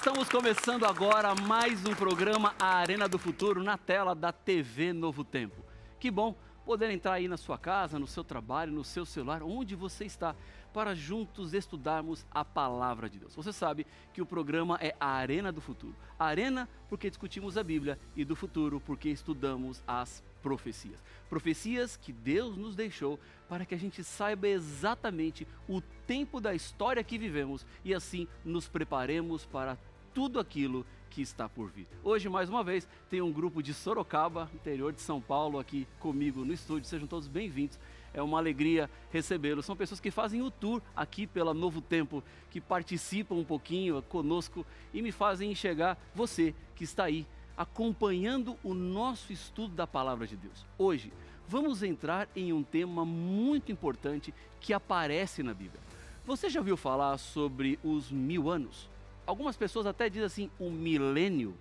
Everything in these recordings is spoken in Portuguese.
Estamos começando agora mais um programa A Arena do Futuro na tela da TV Novo Tempo. Que bom poder entrar aí na sua casa, no seu trabalho, no seu celular, onde você está, para juntos estudarmos a Palavra de Deus. Você sabe que o programa é A Arena do Futuro. A Arena porque discutimos a Bíblia e do futuro porque estudamos as profecias. Profecias que Deus nos deixou para que a gente saiba exatamente o tempo da história que vivemos e assim nos preparemos para tudo aquilo que está por vir. Hoje, mais uma vez, tem um grupo de Sorocaba, interior de São Paulo, aqui comigo no estúdio. Sejam todos bem-vindos. É uma alegria recebê-los. São pessoas que fazem o tour aqui pela Novo Tempo, que participam um pouquinho conosco e me fazem enxergar você que está aí acompanhando o nosso estudo da Palavra de Deus. Hoje, vamos entrar em um tema muito importante que aparece na Bíblia. Você já ouviu falar sobre os 1000 anos? Algumas pessoas até dizem assim, o milênio.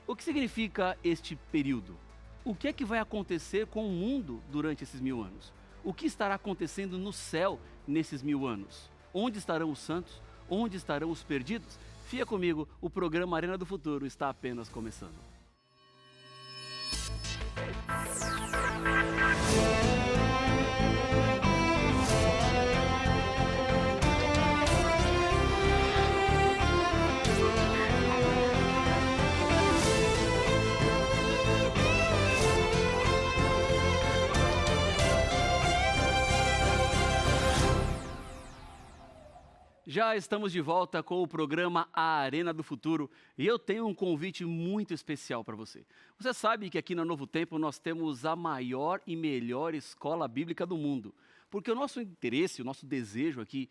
O que significa este período? O que é que vai acontecer com o mundo durante esses 1000 anos? O que estará acontecendo no céu nesses 1000 anos? Onde estarão os santos? Onde estarão os perdidos? Fica comigo, o programa Arena do Futuro está apenas começando. Já estamos de volta com o programa A Arena do Futuro e eu tenho um convite muito especial para você. Você sabe que aqui na Novo Tempo nós temos a maior e melhor escola bíblica do mundo, porque o nosso interesse, o nosso desejo aqui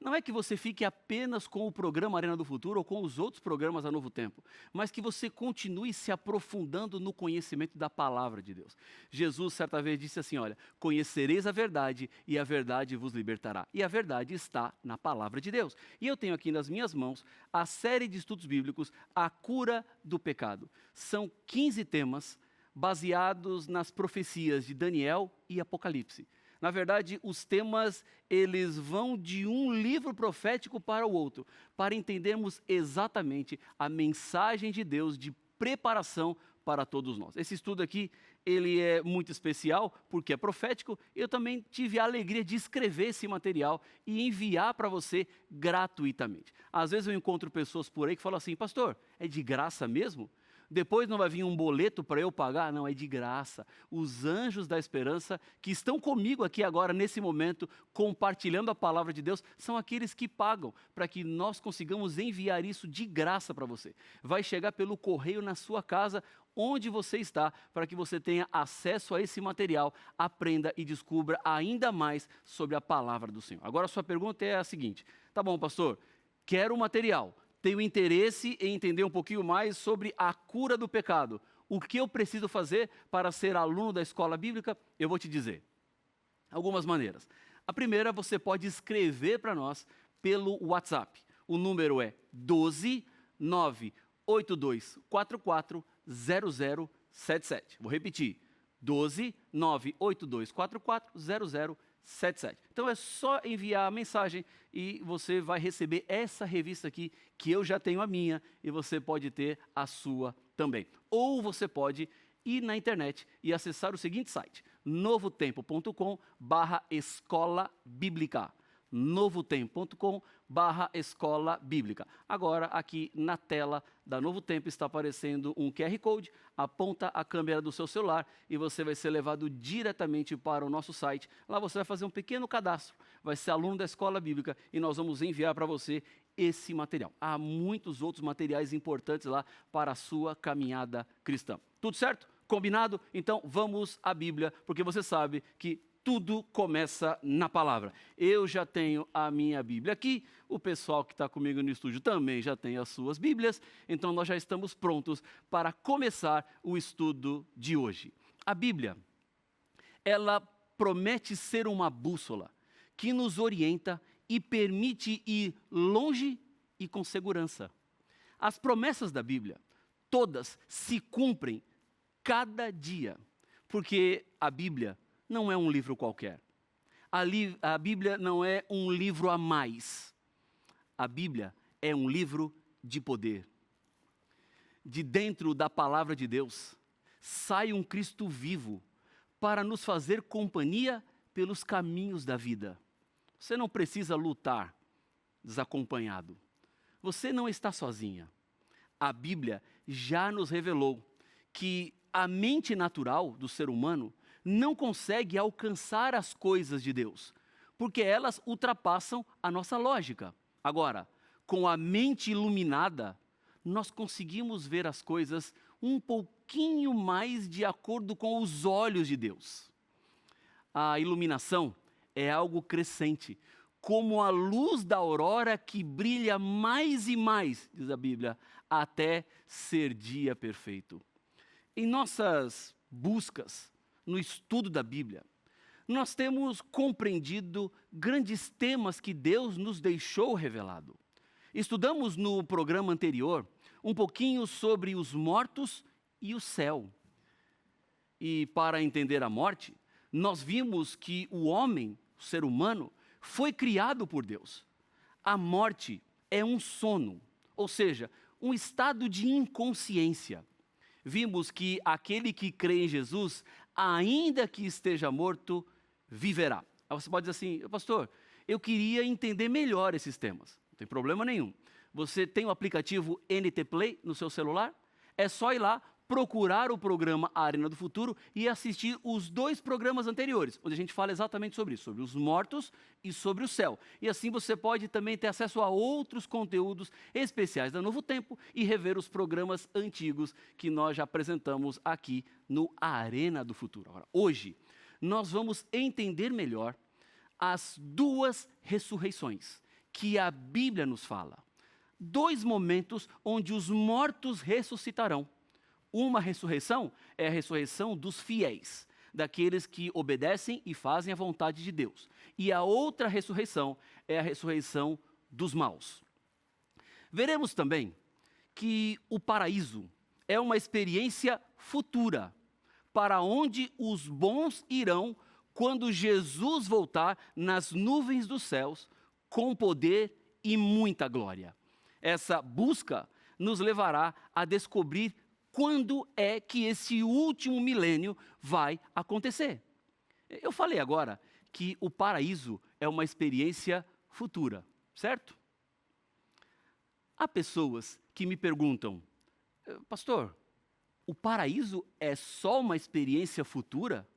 não é que você fique apenas com o programa Arena do Futuro ou com os outros programas da Novo Tempo, mas que você continue se aprofundando no conhecimento da Palavra de Deus. Jesus certa vez disse assim, olha, conhecereis a verdade e a verdade vos libertará. E a verdade está na Palavra de Deus. E eu tenho aqui nas minhas mãos a série de estudos bíblicos, A Cura do Pecado. São 15 temas baseados nas profecias de Daniel e Apocalipse. Na verdade, os temas, eles vão de um livro profético para o outro, para entendermos exatamente a mensagem de Deus de preparação para todos nós. Esse estudo aqui, ele é muito especial, porque é profético, e eu também tive a alegria de escrever esse material e enviar para você gratuitamente. Às vezes eu encontro pessoas por aí que falam assim, pastor, é de graça mesmo? Depois não vai vir um boleto para eu pagar? Não, é de graça. Os anjos da esperança que estão comigo aqui agora, nesse momento, compartilhando a palavra de Deus, são aqueles que pagam para que nós consigamos enviar isso de graça para você. Vai chegar pelo correio na sua casa, onde você está, para que você tenha acesso a esse material, aprenda e descubra ainda mais sobre a palavra do Senhor. Agora a sua pergunta é a seguinte, tá bom, pastor, quero o material. Tenho interesse em entender um pouquinho mais sobre a cura do pecado. O que eu preciso fazer para ser aluno da escola bíblica? Eu vou te dizer. Algumas maneiras. A primeira, você pode escrever para nós pelo WhatsApp. O número é 12 98244 0077. Vou repetir. 12 98244 0077. Então é só enviar a mensagem e você vai receber essa revista aqui, que eu já tenho a minha, e você pode ter a sua também. Ou você pode ir na internet e acessar o seguinte site, novotempo.com/escola bíblica. novotempo.com/escola bíblica. Agora, aqui na tela da Novo Tempo está aparecendo um QR Code, aponta a câmera do seu celular e você vai ser levado diretamente para o nosso site. Lá você vai fazer um pequeno cadastro, vai ser aluno da escola bíblica e nós vamos enviar para você esse material. Há muitos outros materiais importantes lá para a sua caminhada cristã. Tudo certo? Combinado? Então vamos à Bíblia, porque você sabe que tudo começa na palavra. Eu já tenho a minha Bíblia aqui, o pessoal que está comigo no estúdio também já tem as suas Bíblias, então nós já estamos prontos para começar o estudo de hoje. A Bíblia, ela promete ser uma bússola que nos orienta e permite ir longe e com segurança. As promessas da Bíblia, todas se cumprem cada dia, porque a Bíblia não é um livro qualquer. A Bíblia não é um livro a mais. A Bíblia é um livro de poder. De dentro da palavra de Deus, sai um Cristo vivo para nos fazer companhia pelos caminhos da vida. Você não precisa lutar desacompanhado. Você não está sozinha. A Bíblia já nos revelou que a mente natural do ser humano não consegue alcançar as coisas de Deus, porque elas ultrapassam a nossa lógica. Agora, com a mente iluminada, nós conseguimos ver as coisas um pouquinho mais de acordo com os olhos de Deus. A iluminação é algo crescente, como a luz da aurora que brilha mais e mais, diz a Bíblia, até ser dia perfeito. Em nossas buscas no estudo da Bíblia, nós temos compreendido grandes temas que Deus nos deixou revelado. Estudamos no programa anterior um pouquinho sobre os mortos e o céu. E para entender a morte, nós vimos que o homem, o ser humano, foi criado por Deus. A morte é um sono, ou seja, um estado de inconsciência. Vimos que aquele que crê em Jesus, ainda que esteja morto, viverá. Aí você pode dizer assim, pastor, eu queria entender melhor esses temas. Não tem problema nenhum. Você tem o aplicativo NT Play no seu celular? É só ir lá, procurar o programa Arena do Futuro e assistir os 2 programas anteriores, onde a gente fala exatamente sobre isso, sobre os mortos e sobre o céu. E assim você pode também ter acesso a outros conteúdos especiais da Novo Tempo e rever os programas antigos que nós já apresentamos aqui no Arena do Futuro. Agora, hoje, nós vamos entender melhor as 2 ressurreições que a Bíblia nos fala. 2 momentos onde os mortos ressuscitarão. Uma ressurreição é a ressurreição dos fiéis, daqueles que obedecem e fazem a vontade de Deus. E a outra ressurreição é a ressurreição dos maus. Veremos também que o paraíso é uma experiência futura, para onde os bons irão quando Jesus voltar nas nuvens dos céus, com poder e muita glória. Essa busca nos levará a descobrir quando é que esse último milênio vai acontecer. Eu falei agora que o paraíso é uma experiência futura, certo? Há pessoas que me perguntam, pastor, o paraíso é só uma experiência futura?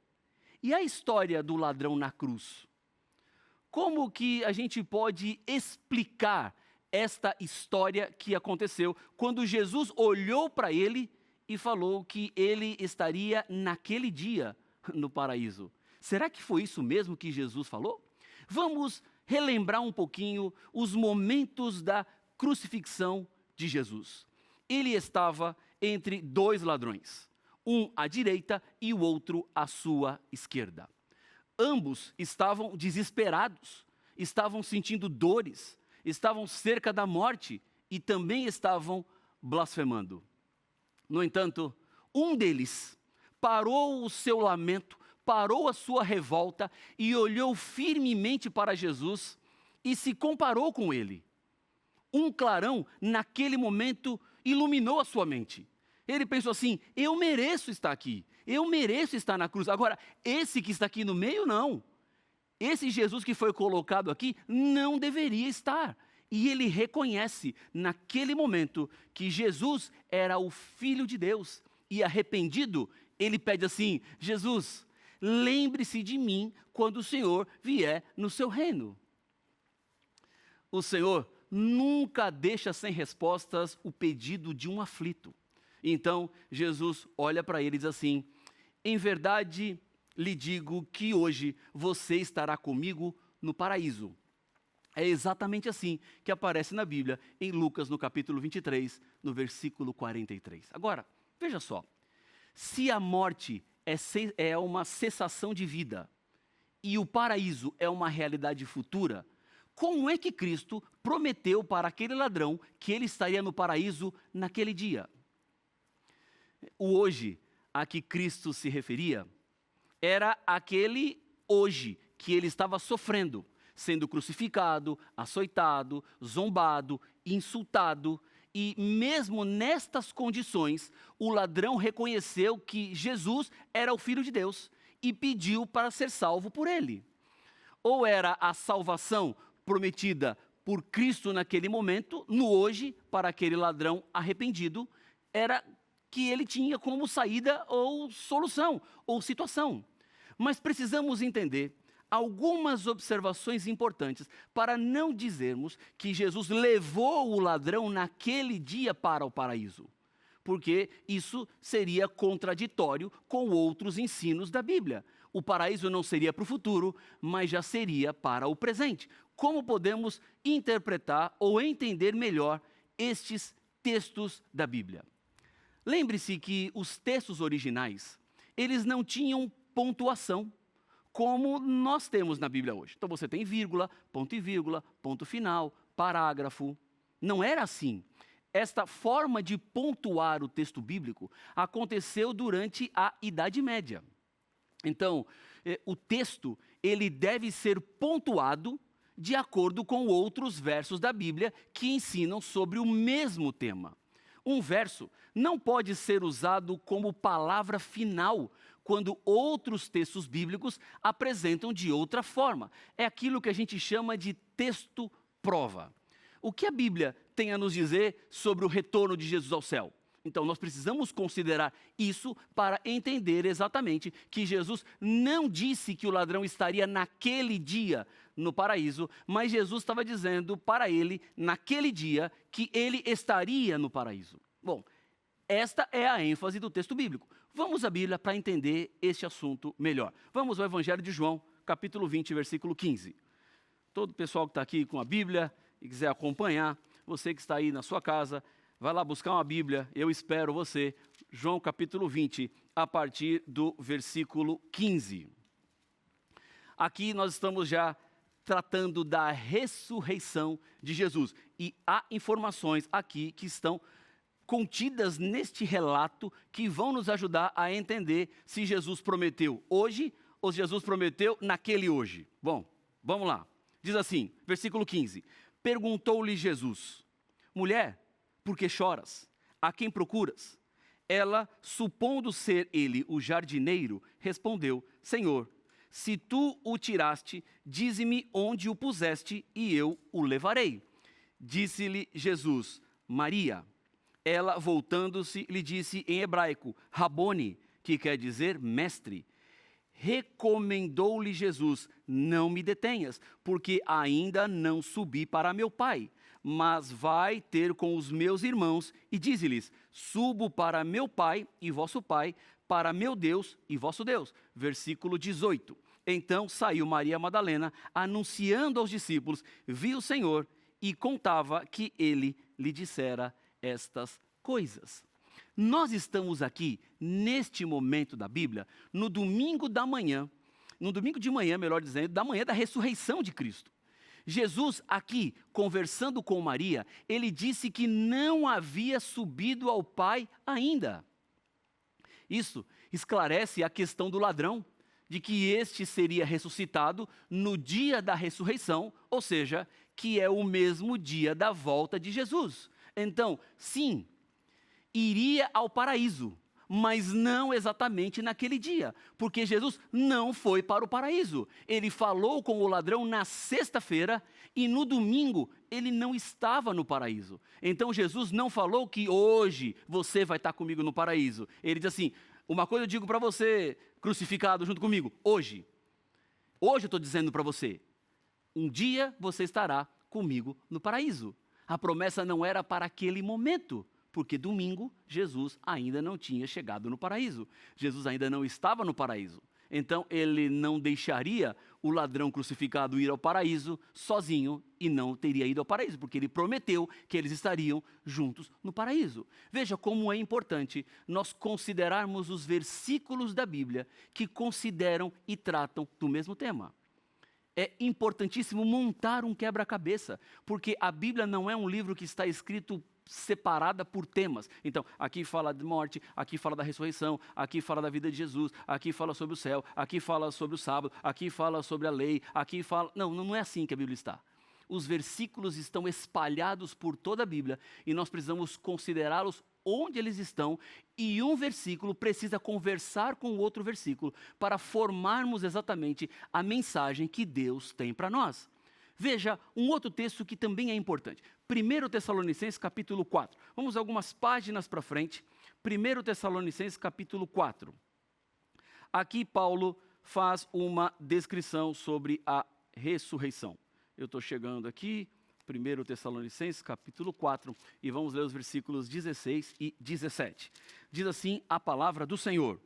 E a história do ladrão na cruz? Como que a gente pode explicar esta história que aconteceu quando Jesus olhou para ele e falou que ele estaria naquele dia no paraíso? Será que foi isso mesmo que Jesus falou? Vamos relembrar um pouquinho os momentos da crucifixão de Jesus. Ele estava entre 2 ladrões, um à direita e o outro à sua esquerda. Ambos estavam desesperados, estavam sentindo dores, estavam cerca da morte e também estavam blasfemando. No entanto, um deles parou o seu lamento, parou a sua revolta e olhou firmemente para Jesus e se comparou com ele. Um clarão, naquele momento, iluminou a sua mente. Ele pensou assim, eu mereço estar aqui, eu mereço estar na cruz. Agora, esse que está aqui no meio, não. Esse Jesus que foi colocado aqui não deveria estar. E ele reconhece naquele momento que Jesus era o Filho de Deus. E arrependido, ele pede assim, Jesus, lembre-se de mim quando o Senhor vier no seu reino. O Senhor nunca deixa sem respostas o pedido de um aflito. Então, Jesus olha para ele e diz assim, em verdade lhe digo que hoje você estará comigo no paraíso. É exatamente assim que aparece na Bíblia, em Lucas, no capítulo 23, no versículo 43. Agora, veja só, se a morte é uma cessação de vida e o paraíso é uma realidade futura, como é que Cristo prometeu para aquele ladrão que ele estaria no paraíso naquele dia? O hoje a que Cristo se referia era aquele hoje que ele estava sofrendo, sendo crucificado, açoitado, zombado, insultado E mesmo nestas condições, o ladrão reconheceu que Jesus era o Filho de Deus e pediu para ser salvo por ele. Ou era a salvação prometida por Cristo naquele momento, no hoje, para aquele ladrão arrependido, era que ele tinha como saída ou solução, ou situação. Mas precisamos entender algumas observações importantes para não dizermos que Jesus levou o ladrão naquele dia para o paraíso, porque isso seria contraditório com outros ensinos da Bíblia. O paraíso não seria para o futuro, mas já seria para o presente. Como podemos interpretar ou entender melhor estes textos da Bíblia? Lembre-se que os textos originais, eles não tinham pontuação, como nós temos na Bíblia hoje. Então você tem vírgula, ponto final, parágrafo. Não era assim. Esta forma de pontuar o texto bíblico aconteceu durante a Idade Média. Então, o texto, ele deve ser pontuado de acordo com outros versos da Bíblia que ensinam sobre o mesmo tema. Um verso não pode ser usado como palavra final quando outros textos bíblicos apresentam de outra forma. É aquilo que a gente chama de texto prova. O que a Bíblia tem a nos dizer sobre o retorno de Jesus ao céu? Então, nós precisamos considerar isso para entender exatamente que Jesus não disse que o ladrão estaria naquele dia no paraíso, mas Jesus estava dizendo para ele, naquele dia, que ele estaria no paraíso. Bom, esta é a ênfase do texto bíblico. Vamos à Bíblia para entender este assunto melhor. Vamos ao Evangelho de João, capítulo 20, versículo 15. Todo o pessoal que está aqui com a Bíblia e quiser acompanhar, você que está aí na sua casa, vai lá buscar uma Bíblia, eu espero você. João capítulo 20, a partir do versículo 15. Aqui nós estamos já tratando da ressurreição de Jesus. E há informações aqui que estão contidas neste relato que vão nos ajudar a entender se Jesus prometeu hoje ou se Jesus prometeu naquele hoje. Bom, vamos lá. Diz assim, versículo 15. Perguntou-lhe Jesus, mulher, por que choras? A quem procuras? Ela, supondo ser ele o jardineiro, respondeu, Senhor, se tu o tiraste, dize-me onde o puseste e eu o levarei. Disse-lhe Jesus, Maria. Ela, voltando-se, lhe disse em hebraico, Rabone, que quer dizer mestre. Recomendou-lhe Jesus, não me detenhas, porque ainda não subi para meu Pai, mas vai ter com os meus irmãos e dize-lhes, subo para meu Pai e vosso Pai, para meu Deus e vosso Deus. Versículo 18. Então saiu Maria Madalena, anunciando aos discípulos, viu o Senhor e contava que ele lhe dissera estas coisas. Nós estamos aqui, neste momento da Bíblia, no domingo de manhã, melhor dizendo, da manhã da ressurreição de Cristo. Jesus aqui, conversando com Maria, ele disse que não havia subido ao Pai ainda. Isso esclarece a questão do ladrão, de que este seria ressuscitado no dia da ressurreição, ou seja, que é o mesmo dia da volta de Jesus. Então, sim, iria ao paraíso, mas não exatamente naquele dia, porque Jesus não foi para o paraíso. Ele falou com o ladrão na sexta-feira e no domingo ele não estava no paraíso. Então Jesus não falou que hoje você vai estar comigo no paraíso. Ele diz assim, uma coisa eu digo para você, crucificado junto comigo, hoje eu estou dizendo para você, um dia você estará comigo no paraíso. A promessa não era para aquele momento, porque domingo Jesus ainda não tinha chegado no paraíso. Jesus ainda não estava no paraíso. Então ele não deixaria o ladrão crucificado ir ao paraíso sozinho e não teria ido ao paraíso, porque ele prometeu que eles estariam juntos no paraíso. Veja como é importante nós considerarmos os versículos da Bíblia que consideram e tratam do mesmo tema. É importantíssimo montar um quebra-cabeça, porque a Bíblia não é um livro que está escrito separada por temas. Então, aqui fala de morte, aqui fala da ressurreição, aqui fala da vida de Jesus, aqui fala sobre o céu, aqui fala sobre o sábado, aqui fala sobre a lei, aqui fala... Não é assim que a Bíblia está. os versículos estão espalhados por toda a Bíblia e nós precisamos considerá-los onde eles estão, e um versículo precisa conversar com o outro versículo para formarmos exatamente a mensagem que Deus tem para nós. Veja um outro texto que também é importante. 1 Tessalonicenses capítulo 4. Vamos algumas páginas para frente. 1 Tessalonicenses capítulo 4. Aqui Paulo faz uma descrição sobre a ressurreição. Eu estou chegando aqui, 1 Tessalonicenses capítulo 4, e vamos ler os versículos 16 e 17. Diz assim a palavra do Senhor: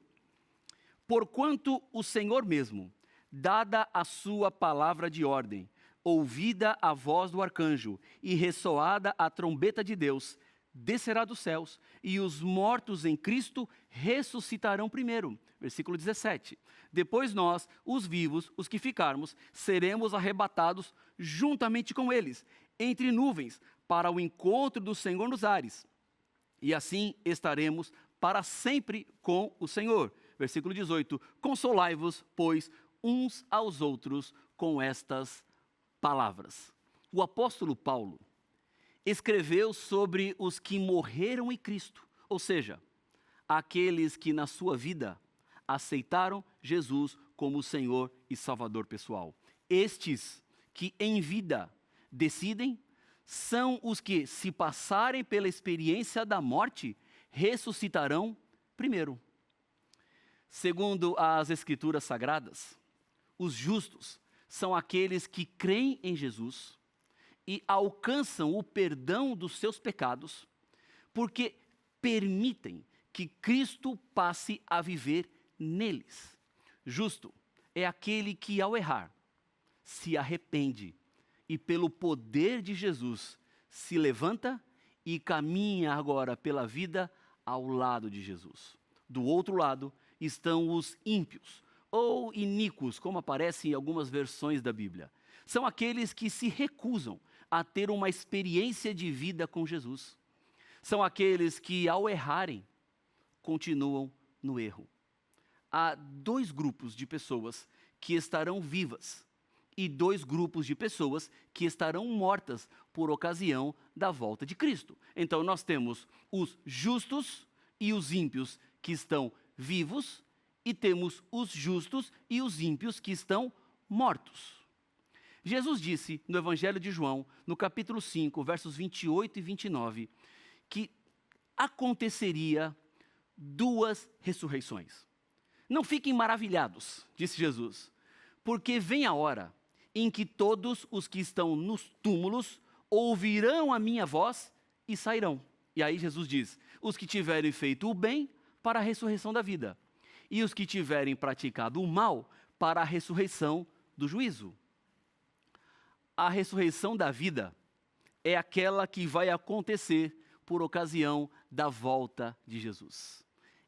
Porquanto o Senhor mesmo, dada a sua palavra de ordem, ouvida a voz do arcanjo e ressoada a trombeta de Deus, descerá dos céus, e os mortos em Cristo ressuscitarão primeiro. Versículo 17. Depois nós, os vivos, os que ficarmos, seremos arrebatados juntamente com eles, entre nuvens, para o encontro do Senhor nos ares. E assim estaremos para sempre com o Senhor. Versículo 18. Consolai-vos, pois, uns aos outros com estas palavras. O apóstolo Paulo escreveu sobre os que morreram em Cristo, ou seja, aqueles que na sua vida aceitaram Jesus como Senhor e Salvador pessoal. Estes que em vida decidem são os que, se passarem pela experiência da morte, ressuscitarão primeiro. Segundo as Escrituras Sagradas, os justos são aqueles que creem em Jesus e alcançam o perdão dos seus pecados, porque permitem que Cristo passe a viver neles. Justo é aquele que, ao errar, se arrepende e, pelo poder de Jesus, se levanta e caminha agora pela vida ao lado de Jesus. Do outro lado estão os ímpios, ou iníquos, como aparece em algumas versões da Bíblia. São aqueles que se recusam a ter uma experiência de vida com Jesus. São aqueles que, ao errarem, continuam no erro. Há dois grupos de pessoas que estarão vivas e dois grupos de pessoas que estarão mortas por ocasião da volta de Cristo. Então nós temos os justos e os ímpios que estão vivos, e temos os justos e os ímpios que estão mortos. Jesus disse no Evangelho de João, no capítulo 5, versos 28 e 29, que aconteceria duas ressurreições. Não fiquem maravilhados, disse Jesus, porque vem a hora em que todos os que estão nos túmulos ouvirão a minha voz e sairão. E aí Jesus diz: os que tiverem feito o bem, para a ressurreição da vida, e os que tiverem praticado o mal, para a ressurreição do juízo. A ressurreição da vida é aquela que vai acontecer por ocasião da volta de Jesus.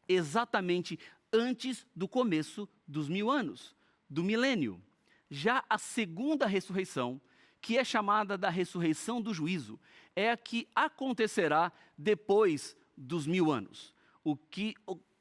Exatamente antes do começo dos 1000 anos, do milênio. Já a segunda ressurreição, que é chamada da ressurreição do juízo, é a que acontecerá depois dos 1000 anos. O que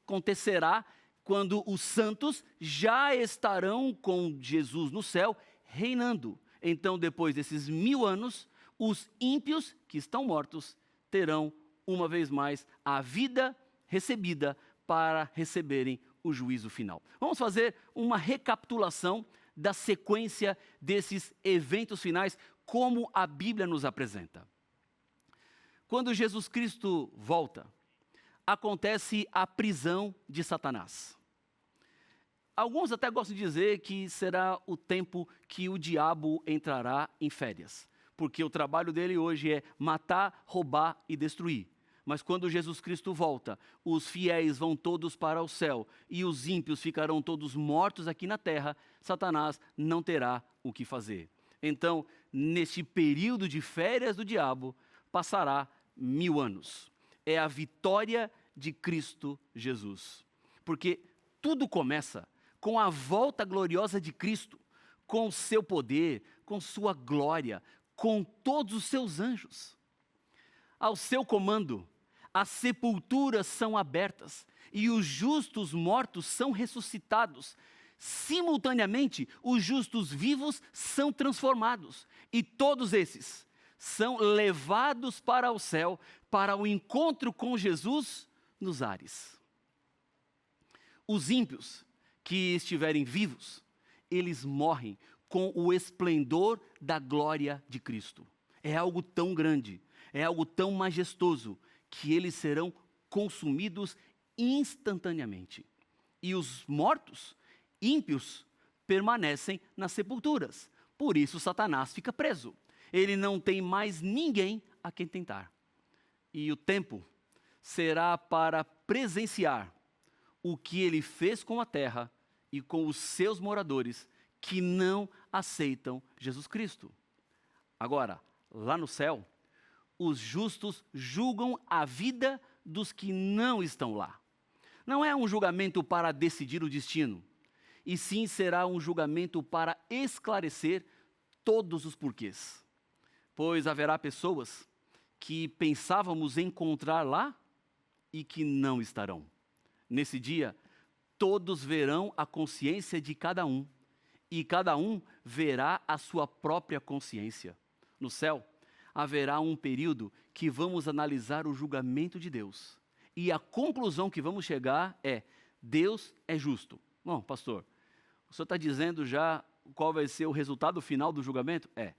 acontecerá quando os santos já estarão com Jesus no céu, reinando. Então, depois desses 1000 anos, os ímpios que estão mortos terão, uma vez mais, a vida recebida para receberem o juízo final. Vamos fazer uma recapitulação da sequência desses eventos finais, como a Bíblia nos apresenta. Quando Jesus Cristo volta, acontece a prisão de Satanás. Alguns até gostam de dizer que será o tempo que o diabo entrará em férias, porque o trabalho dele hoje é matar, roubar e destruir. Mas quando Jesus Cristo volta, os fiéis vão todos para o céu e os ímpios ficarão todos mortos aqui na terra, Satanás não terá o que fazer. Então, neste período de férias do diabo, passará 1000 anos. É a vitória de Cristo Jesus. Porque tudo começa com a volta gloriosa de Cristo, com seu poder, com sua glória, com todos os seus anjos. Ao seu comando, as sepulturas são abertas e os justos mortos são ressuscitados, simultaneamente, os justos vivos são transformados. E todos esses são levados para o céu, para o encontro com Jesus nos ares. Os ímpios que estiverem vivos, eles morrem com o esplendor da glória de Cristo. É algo tão grande, é algo tão majestoso, que eles serão consumidos instantaneamente. E os mortos, ímpios, permanecem nas sepulturas. Por isso Satanás fica preso. Ele não tem mais ninguém a quem tentar. E o tempo será para presenciar o que ele fez com a terra e com os seus moradores que não aceitam Jesus Cristo. Agora, lá no céu, os justos julgam a vida dos que não estão lá. Não é um julgamento para decidir o destino, e sim será um julgamento para esclarecer todos os porquês. Pois haverá pessoas que pensávamos encontrar lá e que não estarão. Nesse dia, todos verão a consciência de cada um, e cada um verá a sua própria consciência. No céu, haverá um período que vamos analisar o julgamento de Deus. E a conclusão que vamos chegar é: Deus é justo. Bom, pastor, o senhor está dizendo já qual vai ser o resultado final do julgamento? É.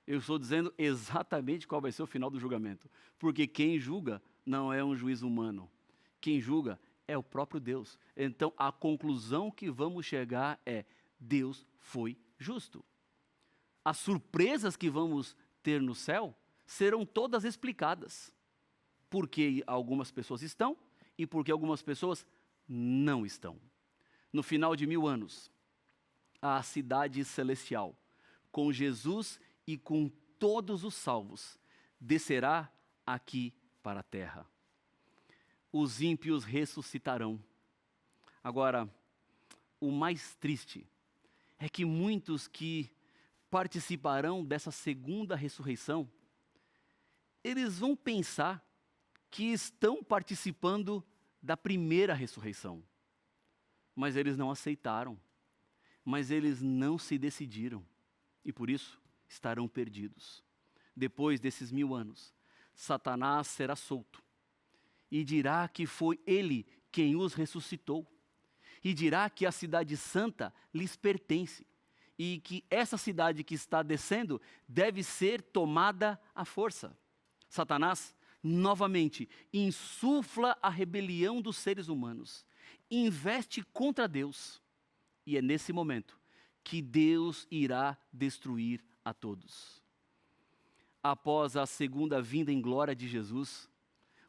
Eu estou dizendo exatamente qual vai ser o final do julgamento. Porque quem julga não é um juiz humano. Quem julga é o próprio Deus. Então, a conclusão que vamos chegar é: Deus foi justo. As surpresas que vamos ter no céu serão todas explicadas. Porque algumas pessoas estão e porque algumas pessoas não estão. No final de 1000 anos, a cidade celestial, com Jesus e com todos os salvos, descerá aqui para a terra. Os ímpios ressuscitarão. Agora, o mais triste é que muitos que participarão dessa segunda ressurreição, eles vão pensar que estão participando da primeira ressurreição. Mas eles não aceitaram. Mas eles não se decidiram. E por isso estarão perdidos. Depois desses 1000 anos, Satanás será solto. E dirá que foi ele quem os ressuscitou. E dirá que a cidade santa lhes pertence. E que essa cidade que está descendo deve ser tomada à força. Satanás novamente insufla a rebelião dos seres humanos, investe contra Deus, e é nesse momento que Deus irá destruir a todos. Após a segunda vinda em glória de Jesus,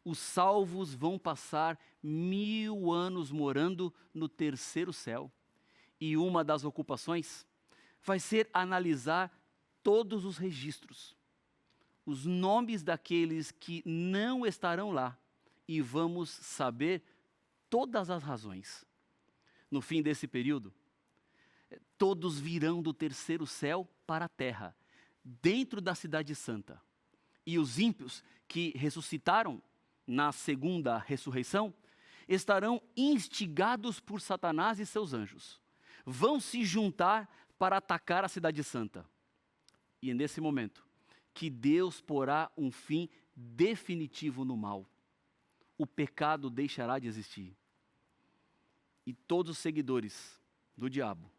os salvos vão passar 1000 anos morando no terceiro céu, e uma das ocupações vai ser analisar todos os registros, os nomes daqueles que não estarão lá, e vamos saber todas as razões. No fim desse período, todos virão do terceiro céu para a terra, dentro da cidade santa. E os ímpios que ressuscitaram na segunda ressurreição estarão instigados por Satanás e seus anjos. Vão se juntar para atacar a cidade santa. E é nesse momento que Deus porá um fim definitivo no mal. O pecado deixará de existir. E todos os seguidores do diabo,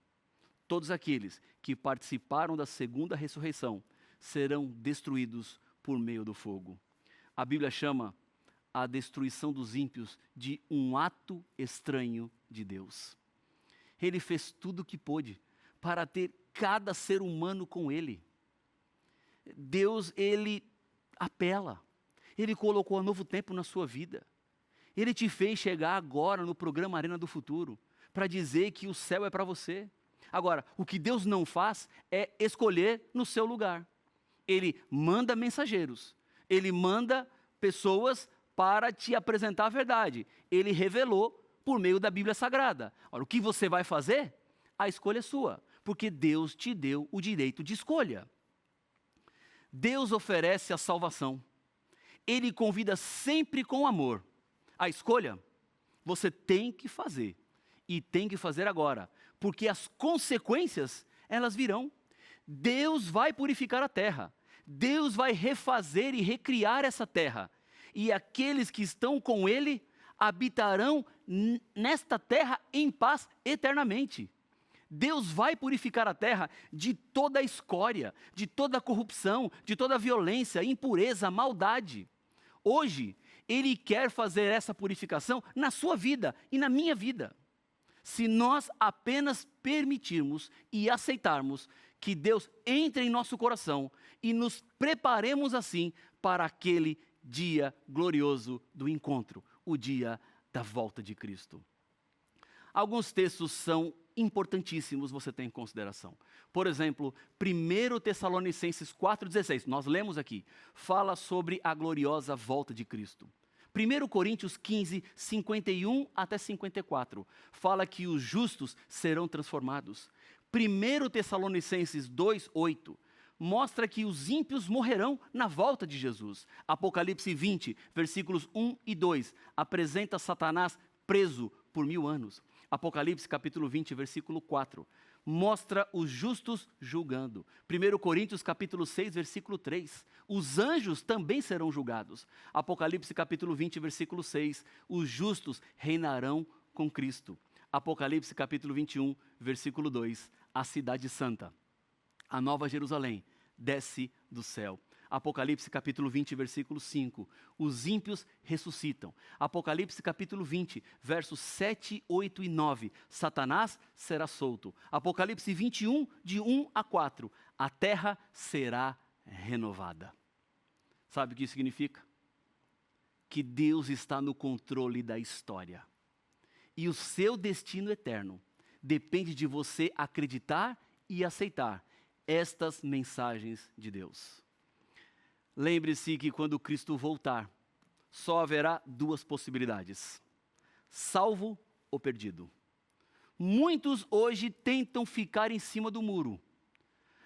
todos aqueles que participaram da segunda ressurreição, serão destruídos por meio do fogo. A Bíblia chama a destruição dos ímpios de um ato estranho de Deus. Ele fez tudo o que pôde para ter cada ser humano com ele. Deus, ele apela. Ele colocou um novo tempo na sua vida. Ele te fez chegar agora no programa Arena do Futuro para dizer que o céu é para você. Agora, o que Deus não faz é escolher no seu lugar. Ele manda mensageiros. Ele manda pessoas para te apresentar a verdade. Ele revelou por meio da Bíblia Sagrada. Ora, o que você vai fazer? A escolha é sua, porque Deus te deu o direito de escolha. Deus oferece a salvação. Ele convida sempre com amor. A escolha, você tem que fazer. E tem que fazer agora. porque as consequências, elas virão. Deus vai purificar a terra. Deus vai refazer e recriar essa terra. E aqueles que estão com Ele habitarão nesta terra em paz eternamente. Deus vai purificar a terra de toda a escória, de toda a corrupção, de toda a violência, impureza, maldade. Hoje, Ele quer fazer essa purificação na sua vida e na minha vida. Se nós apenas permitirmos e aceitarmos que Deus entre em nosso coração e nos preparemos assim para aquele dia glorioso do encontro, o dia da volta de Cristo. Alguns textos são importantíssimos você ter em consideração. Por exemplo, 1 Tessalonicenses 4,16, nós lemos aqui, fala sobre a gloriosa volta de Cristo. 1 Coríntios 15, 51 até 54, fala que os justos serão transformados. 1 Tessalonicenses 2,8, mostra que os ímpios morrerão na volta de Jesus. Apocalipse 20, versículos 1 e 2, apresenta Satanás preso por 1000 anos. Apocalipse capítulo 20, versículo 4, mostra os justos julgando. 1 Coríntios capítulo 6, versículo 3, os anjos também serão julgados. Apocalipse capítulo 20, versículo 6, os justos reinarão com Cristo. Apocalipse capítulo 21, versículo 2, a cidade santa, a nova Jerusalém, desce do céu. Apocalipse capítulo 20, versículo 5, os ímpios ressuscitam. Apocalipse capítulo 20, versos 7, 8 e 9, Satanás será solto. Apocalipse 21, de 1 a 4, a terra será renovada. Sabe o que isso significa? Que Deus está no controle da história. E o seu destino eterno depende de você acreditar e aceitar estas mensagens de Deus. Lembre-se que quando Cristo voltar, só haverá duas possibilidades: salvo ou perdido. Muitos hoje tentam ficar em cima do muro.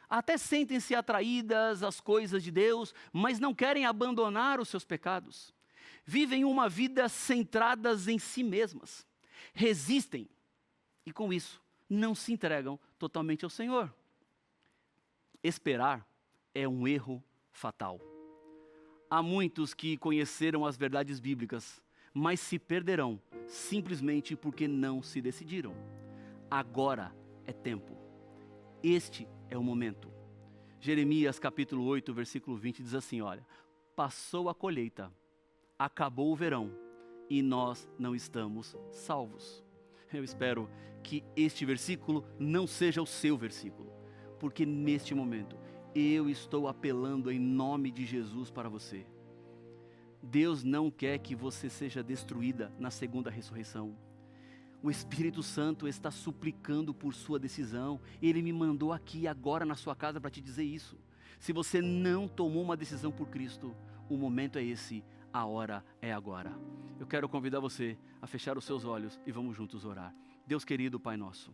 Até sentem-se atraídas às coisas de Deus, mas não querem abandonar os seus pecados. Vivem uma vida centradas em si mesmas. Resistem e, com isso, não se entregam totalmente ao Senhor. Esperar é um erro fatal. Há muitos que conheceram as verdades bíblicas, mas se perderão simplesmente porque não se decidiram. Agora é tempo. Este é o momento. Jeremias capítulo 8, versículo 20 diz assim, olha, passou a colheita, acabou o verão e nós não estamos salvos. Eu espero que este versículo não seja o seu versículo, porque neste momento eu estou apelando em nome de Jesus para você. Deus não quer que você seja destruída na segunda ressurreição. O Espírito Santo está suplicando por sua decisão. Ele me mandou aqui agora na sua casa para te dizer isso. Se você não tomou uma decisão por Cristo, o momento é esse, a hora é agora. Eu quero convidar você a fechar os seus olhos e vamos juntos orar. Deus querido, Pai nosso,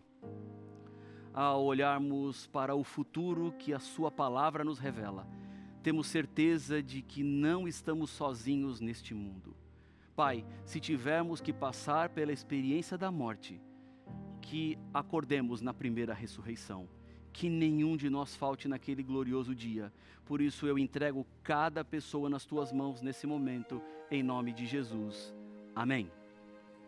ao olharmos para o futuro que a sua palavra nos revela, temos certeza de que não estamos sozinhos neste mundo. Pai, se tivermos que passar pela experiência da morte, que acordemos na primeira ressurreição, que nenhum de nós falte naquele glorioso dia. Por isso eu entrego cada pessoa nas tuas mãos nesse momento, em nome de Jesus. Amém.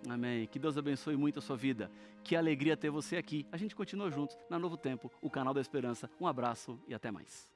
Amém. Que Deus abençoe muito a sua vida. Que alegria ter você aqui. A gente continua juntos na Novo Tempo, o canal da Esperança. Um abraço e até mais.